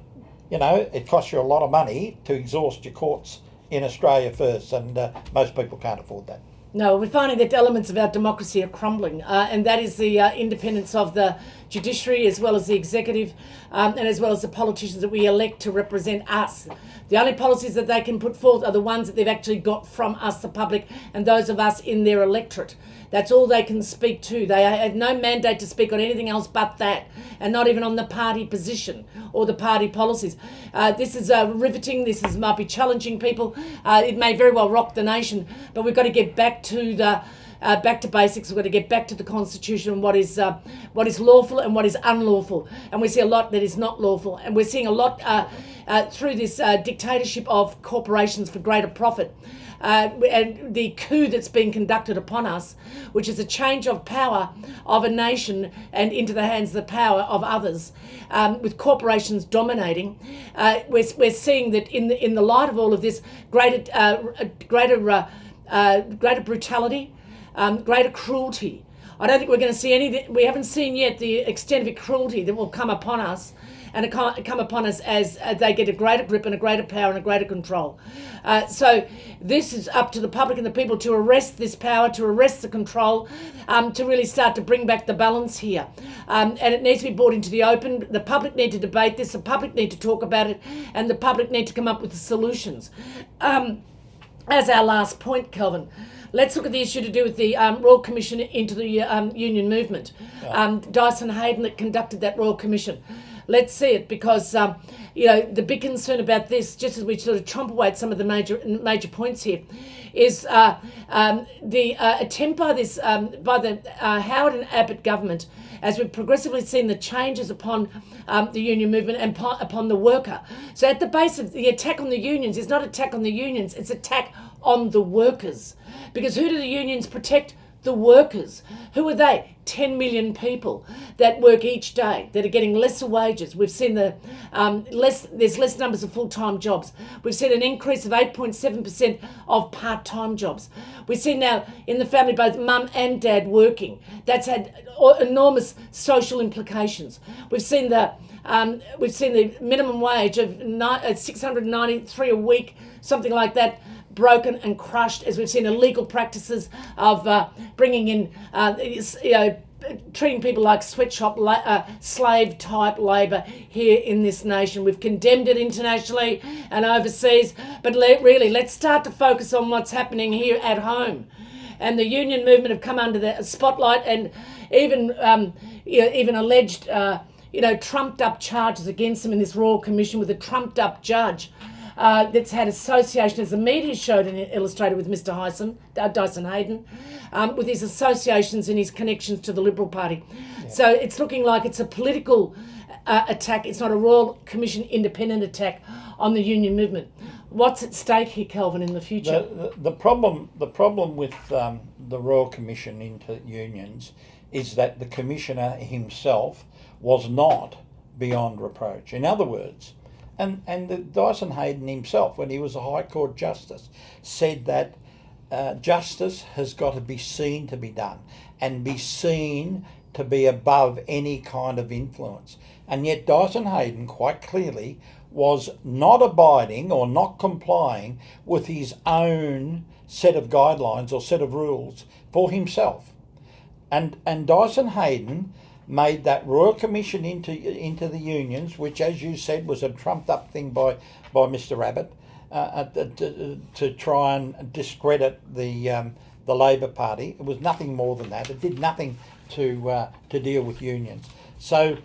you know, it costs you a lot of money to exhaust your courts in Australia first, and most people can't afford that. No, we're finding that elements of our democracy are crumbling, and that is the independence of the judiciary, as well as the executive, and as well as the politicians that we elect to represent us. The only policies that they can put forth are the ones that they've actually got from us, the public, and those of us in their electorate. That's all they can speak to. They have no mandate to speak on anything else but that, and not even on the party position or the party policies. This is riveting. Might be challenging people. It may very well rock the nation, but we've got to get back to basics. We've got to get back to the Constitution and what is lawful and what is unlawful. And we see a lot that is not lawful, and we're seeing a lot through this dictatorship of corporations for greater profit. And the coup that's being conducted upon us, which is a change of power of a nation and into the hands of the power of others, with corporations dominating. We're seeing that in the light of all of this, greater brutality, greater cruelty. I don't think we're going to see we haven't seen yet the extent of cruelty that will come upon us, and come upon us as they get a greater grip and a greater power and a greater control. So this is up to the public and the people to arrest this power, to arrest the control, to really start to bring back the balance here. And it needs to be brought into the open. The public need to debate this, the public need to talk about it, and the public need to come up with the solutions. As our last point, Kelvin, let's look at the issue to do with the Royal Commission into the union movement. Dyson Hayden that conducted that Royal Commission. Let's see it, because the big concern about this, just as we sort of chomp away at some of the major points here, is the attempt by the Howard and Abbott government, as we've progressively seen the changes upon the union movement and upon the worker. So at the base of the attack on the unions is not attack on the unions, it's attack on the workers. Because who do the unions protect? The workers. Who are they? 10 million people that work each day, that are getting lesser wages. We've seen there's less numbers of full-time jobs. We've seen an increase of 8.7% of part-time jobs. We've seen now in the family both mum and dad working. That's had enormous social implications. We've seen the minimum wage of $693 a week, something like that, broken and crushed, as we've seen illegal practices of bringing in, treating people like sweatshop slave type labour here in this nation. We've condemned it internationally and overseas, but really let's start to focus on what's happening here at home. And the union movement have come under the spotlight, and even alleged trumped up charges against them in this Royal Commission with a trumped up judge. That's had association, as the media showed and illustrated, with Mr. Dyson Hayden, with his associations and his connections to the Liberal Party. Yeah. So it's looking like it's a political attack. It's not a Royal Commission independent attack on the union movement. What's at stake here, Kelvin, in the future? The problem with the Royal Commission into unions is that the Commissioner himself was not beyond reproach. In other words, and Dyson Heydon himself, when he was a High Court Justice, said that justice has got to be seen to be done and be seen to be above any kind of influence. And yet Dyson Heydon quite clearly was not abiding or not complying with his own set of guidelines or set of rules for himself. And Dyson Heydon made that Royal Commission into the unions, which, as you said, was a trumped up thing by Mr. Abbott to try and discredit the Labor Party. It was nothing more than that. It did nothing to deal with unions. So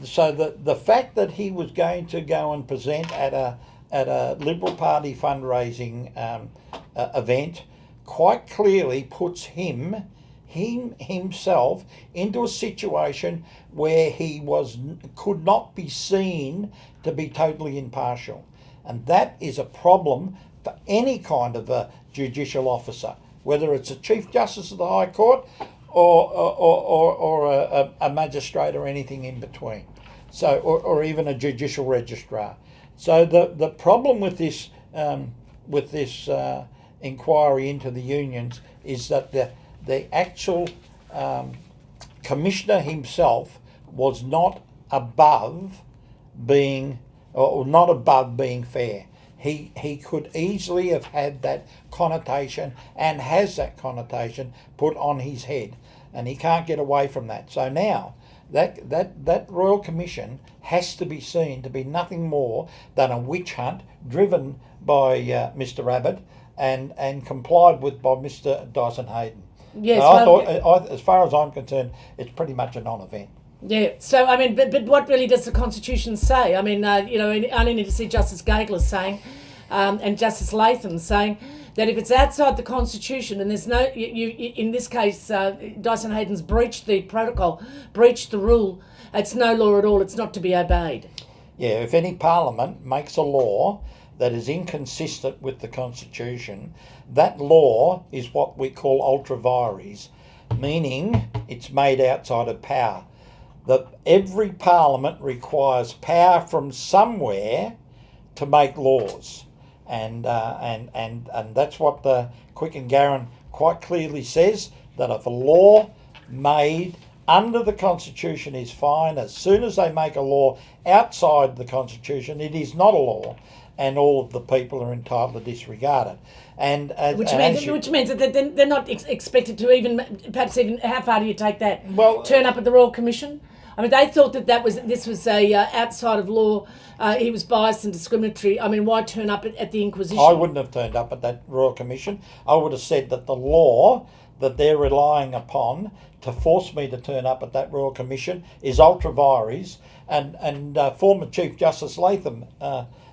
the fact that he was going to go and present at a Liberal Party fundraising event quite clearly puts himself into a situation where he could not be seen to be totally impartial. And that is a problem for any kind of a judicial officer, whether it's a Chief Justice of the High Court or a magistrate or anything in between. So, or even a judicial registrar. So the problem with this inquiry into the unions is that the actual commissioner himself was not above being fair. He could easily have had that connotation and has that connotation put on his head, and he can't get away from that. So now that Royal Commission has to be seen to be nothing more than a witch hunt driven by Mr. Abbott and complied with by Mr. Dyson Heydon. Yes, so I thought, as far as I'm concerned, it's pretty much a non-event. Yeah. So I mean, but what really does the Constitution say? I mean, I only need to see Justice Gageler saying, and Justice Latham saying that if it's outside the Constitution and there's no, in this case, Dyson Heydon's breached the protocol, breached the rule, it's no law at all. It's not to be obeyed. Yeah. If any Parliament makes a law that is inconsistent with the Constitution, that law is what we call ultra vires, meaning it's made outside of power. That every Parliament requires power from somewhere to make laws, and that's what the Quick and Garran quite clearly says, that if a law made under the Constitution is fine, as soon as they make a law outside the Constitution, it is not a law, and all of the people are entitled to disregard it. Which means that they're not expected to perhaps even, how far do you take that? Well, turn up at the Royal Commission? I mean, they thought this was a outside of law. He was biased and discriminatory. I mean, why turn up at the Inquisition? I wouldn't have turned up at that Royal Commission. I would have said that the law that they're relying upon to force me to turn up at that Royal Commission is ultra vires, and former Chief Justice Latham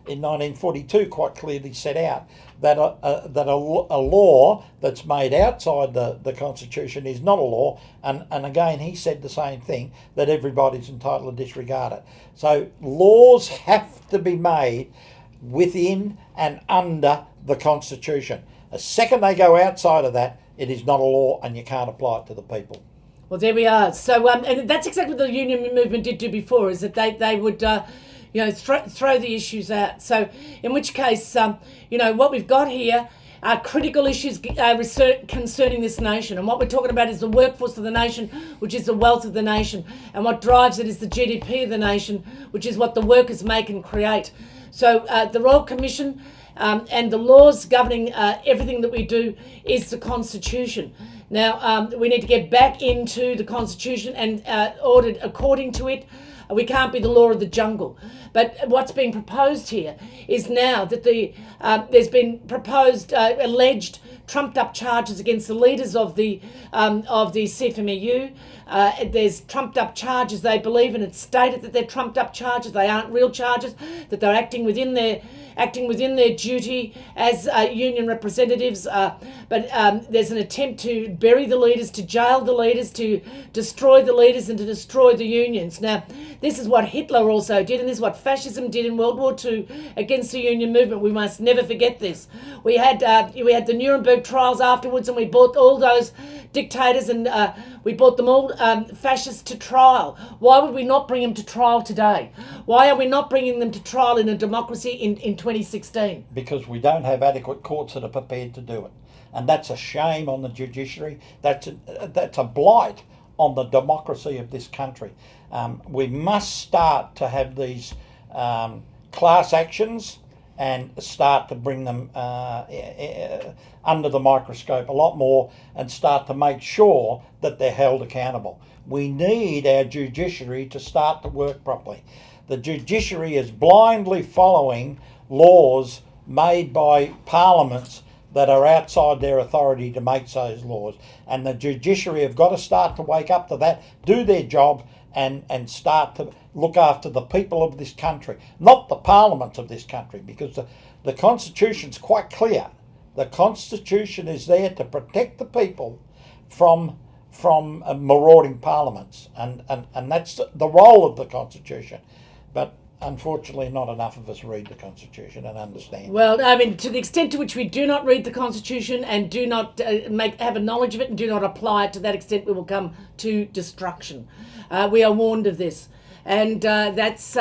in 1942 quite clearly set out that a law that's made outside the Constitution is not a law, and again he said the same thing, that everybody's entitled to disregard it. So laws have to be made within and under the Constitution. The second they go outside of that, it is not a law and you can't apply it to the people. Well, there we are. So and that's exactly what the union movement did do before, is that they would throw the issues out. So in which case, what we've got here are critical issues concerning this nation. And what we're talking about is the workforce of the nation, which is the wealth of the nation. And what drives it is the GDP of the nation, which is what the workers make and create. So the Royal Commission and the laws governing everything that we do is the Constitution. Now, we need to get back into the Constitution and ordered according to it. We can't be the law of the jungle. But what's being proposed here is now that there's been proposed, alleged, trumped-up charges against the leaders of the CFMEU. There's trumped-up charges, they believe, and it's stated that they're trumped-up charges. They aren't real charges, that they're acting within their duty as union representatives. But there's an attempt to bury the leaders, to jail the leaders, to destroy the leaders, and to destroy the unions. Now, This is what Hitler also did, and this is what fascism did in World War II against the union movement. We must never forget this. We had the Nuremberg trials afterwards, and we brought all those dictators and we brought them all fascists to trial. Why would we not bring them to trial today? Why are we not bringing them to trial in a democracy in 2016? Because we don't have adequate courts that are prepared to do it. And that's a shame on the judiciary. That's a blight on the democracy of this country. We must start to have these class actions and start to bring them under the microscope a lot more and start to make sure that they're held accountable. We need our judiciary to start to work properly. The judiciary is blindly following laws made by parliaments that are outside their authority to make those laws. And the judiciary have got to start to wake up to that, do their job, and start to look after the people of this country, not the parliaments of this country, because the Constitution's quite clear. The Constitution is there to protect the people from marauding parliaments, and that's the role of the Constitution. But unfortunately, not enough of us read the Constitution and understand. Well, I mean, to the extent to which we do not read the Constitution and do not have a knowledge of it and do not apply it, to that extent we will come to destruction. We are warned of this. And this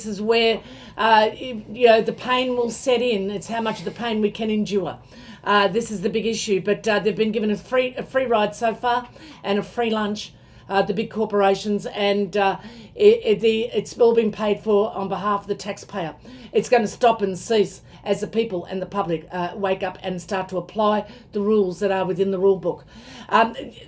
is where the pain will set in. It's how much of the pain we can endure. This is the big issue. But they've been given a free ride so far and a free lunch. The big corporations, and it's all been paid for on behalf of the taxpayer. It's going to stop and cease as the people and the public wake up and start to apply the rules that are within the rule book.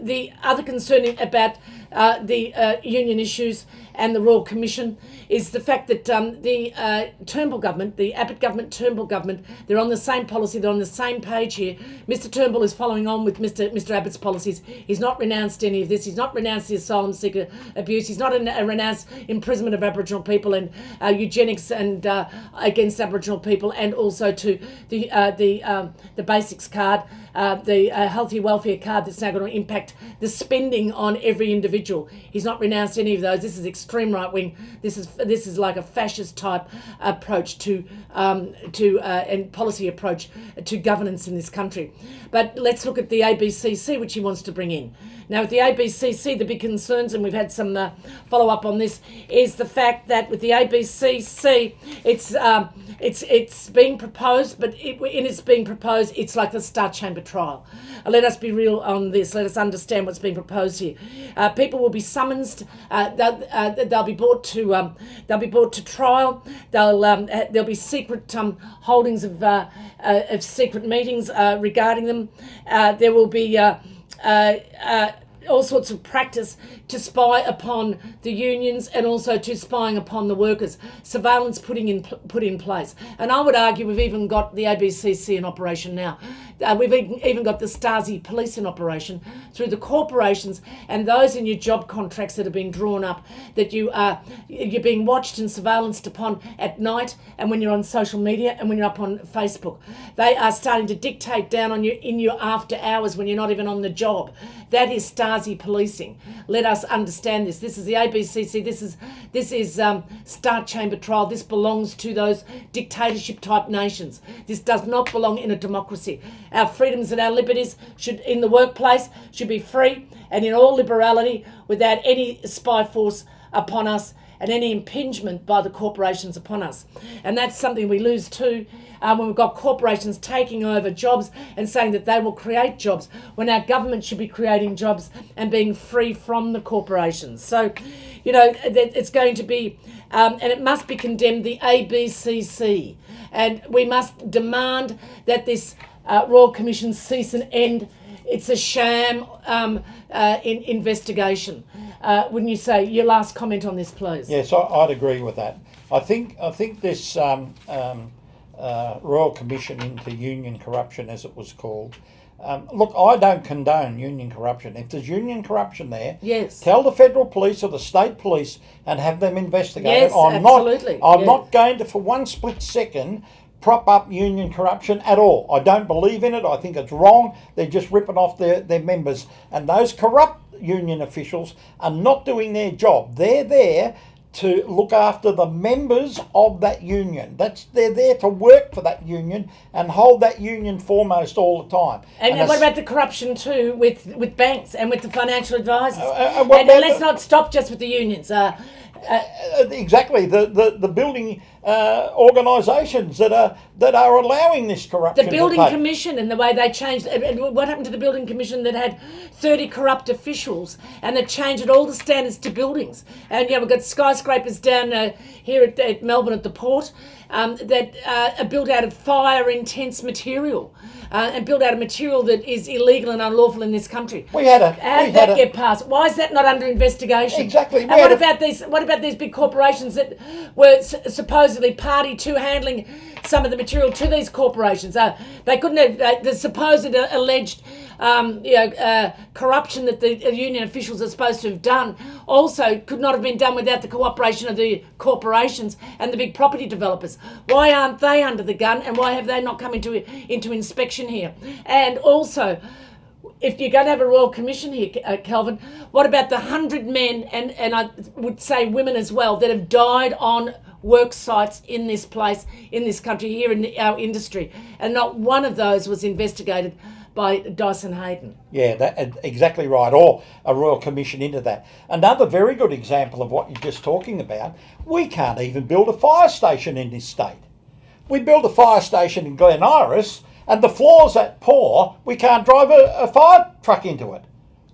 The other concern about the union issues and the Royal Commission is the fact that the Turnbull government, the Abbott government, Turnbull government, they're on the same policy, they're on the same page here. Mr Turnbull is following on with Mr Abbott's policies. He's not renounced any of this. He's not renounced the asylum seeker abuse. He's not renounced imprisonment of Aboriginal people and eugenics and against Aboriginal people, and also to the basics card, the healthy welfare card that's now going to impact the spending on every individual. He's not renounced any of those. This is extreme right wing. This is like a fascist type approach to and policy approach to governance in this country. But let's look at the ACCC, which he wants to bring in. Now, with the ACCC, the big concerns, and we've had some follow-up on this, is the fact that with the ACCC, it's being proposed, but in its being proposed, it's like the Star Chamber trial. Let us be real on this. Let us understand what's being proposed here. People will be summoned. They'll be brought to trial. There'll be secret holdings of secret meetings regarding them. There will be all sorts of practice to spy upon the unions and also to spying upon the workers. Surveillance put in place. And I would argue we've even got the ACCC in operation now. We've even got the Stasi police in operation through the corporations and those in your job contracts that have been drawn up, that you're being watched and surveillanced upon at night and when you're on social media and when you're up on Facebook. They are starting to dictate down on you in your after hours when you're not even on the job. That is Stasi policing. Let us understand this. This is the ACCC. This is Star Chamber trial. This belongs to those dictatorship type nations. This does not belong in a democracy. Our freedoms and our liberties in the workplace should be free and in all liberality, without any spy force upon us and any impingement by the corporations upon us. And that's something we lose too when we've got corporations taking over jobs and saying that they will create jobs, when our government should be creating jobs and being free from the corporations. So, it's going to be, and it must be condemned, the ACCC. And we must demand that this Royal Commission cease and end. It's a sham investigation. Wouldn't you say? Your last comment on this, please. Yes, I'd agree with that. I think this Royal Commission into Union Corruption, as it was called. Look, I don't condone union corruption. If there's union corruption there, yes, tell the federal police or the state police and have them investigated. Yes, absolutely. I'm not going to, for one split second, prop up union corruption at all. I don't believe in it. I think it's wrong. They're just ripping off their members. And those corrupt union officials are not doing their job. They're there to look after the members of that union. They're there to work for that union and hold that union foremost all the time. And what about the corruption too with banks and with the financial advisors? And let's not stop just with the unions. Exactly, the building organisations that are allowing this corruption. The building commission and the way they changed. And what happened to the building commission that had 30 corrupt officials and that changed all the standards to buildings? And we've got skyscrapers down here at Melbourne at the port that are built out of fire-intense material. And built out of material that is illegal and unlawful in this country. How did that get passed? Why is that not under investigation? Exactly. And what about these big corporations that were supposedly party to handling some of the material to these corporations? They couldn't have the supposed alleged corruption that the union officials are supposed to have done also could not have been done without the cooperation of the corporations and the big property developers. Why aren't they under the gun, and why have they not come into inspection here? And also, if you're going to have a Royal Commission here, Kelvin, what about the 100 men and I would say women as well that have died on work sites in this place, in this country, here in our industry, and not one of those was investigated by Dyson Hayden? Yeah, that exactly right, or a Royal Commission into that. Another very good example of what you're just talking about, we can't even build a fire station in this state. We built a fire station in Glen Iris, and the floor's that poor, we can't drive a fire truck into it.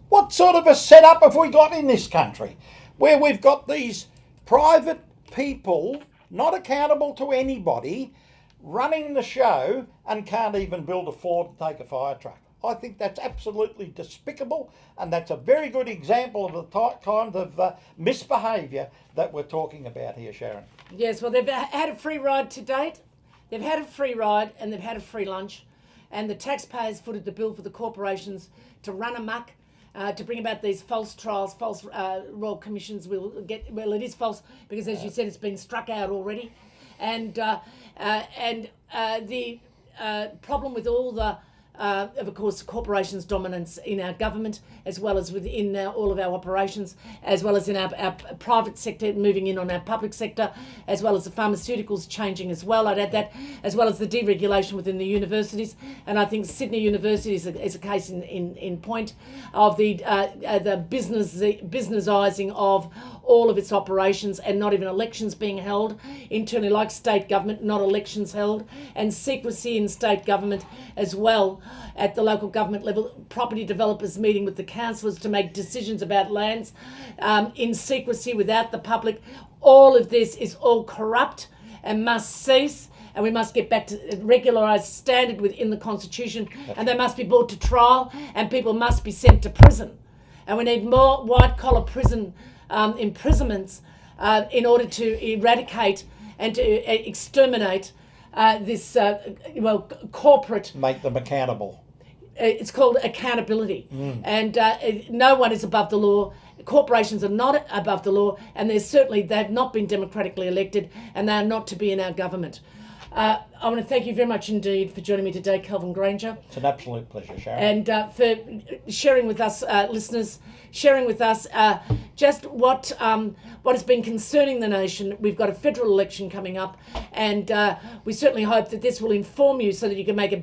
What sort of a setup have we got in this country, where we've got these private people, not accountable to anybody, running the show and can't even build a floor to take a fire truck? I think that's absolutely despicable, and that's a very good example of the kind of misbehaviour that we're talking about here, Sharon. Yes, well, they've had a free ride to date. They've had a free ride and they've had a free lunch, and the taxpayers footed the bill for the corporations to run amok, to bring about these false trials, false Royal Commissions. Well, it is false because, as you said, it's been struck out already. And the problem with all the, of course, corporations' dominance in our government, as well as within all of our operations, as well as in our private sector moving in on our public sector, as well as the pharmaceuticals changing as well, I'd add that, as well as the deregulation within the universities. And I think Sydney University is a case in point of the businessising of all of its operations, and not even elections being held internally, like state government, not elections held, and secrecy in state government as well. At the local government level, property developers meeting with the councillors to make decisions about lands in secrecy without the public. All of this is all corrupt and must cease, and we must get back to a regularised standard within the Constitution, and they must be brought to trial, and people must be sent to prison. And we need more white-collar prison imprisonments in order to eradicate and to exterminate this corporate. Make them accountable. It's called accountability. And no one is above the law. Corporations are not above the law, and they've not been democratically elected, and they are not to be in our government. I want to thank you very much indeed for joining me today, Kelvin Granger. It's an absolute pleasure, Sharon. And for sharing with us, listeners, sharing with us just what has been concerning the nation. We've got a federal election coming up, and we certainly hope that this will inform you so that you can make a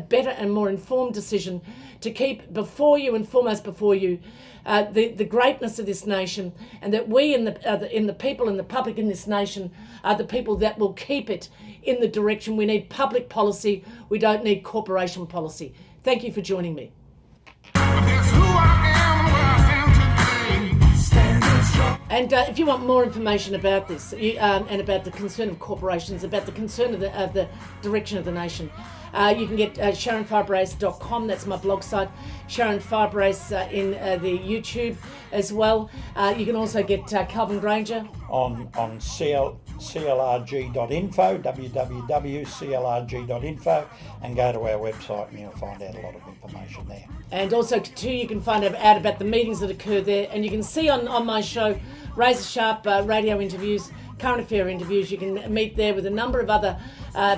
better and more informed decision to keep before you and foremost before you the greatness of this nation, and that we in the people and the public in this nation are the people that will keep it in the direction. We need public policy. We don't need corporation policy. Thank you for joining me. And if you want more information about this and about the concern of corporations, about the concern of the direction of the nation, you can get SharonFirebrace.com. That's my blog site. Sharon Firebrace in the YouTube as well. You can also get Kelvin Granger on clrg.info, www.clrg.info, and go to our website and you'll find out a lot of information there. And also too, you can find out about the meetings that occur there, and you can see on my show razor sharp radio interviews, current affair interviews. You can meet there with a number of other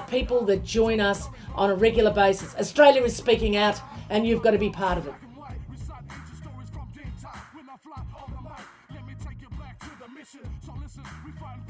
people that join us on a regular basis. Australia is speaking out, and you've got to be part of it. We fighting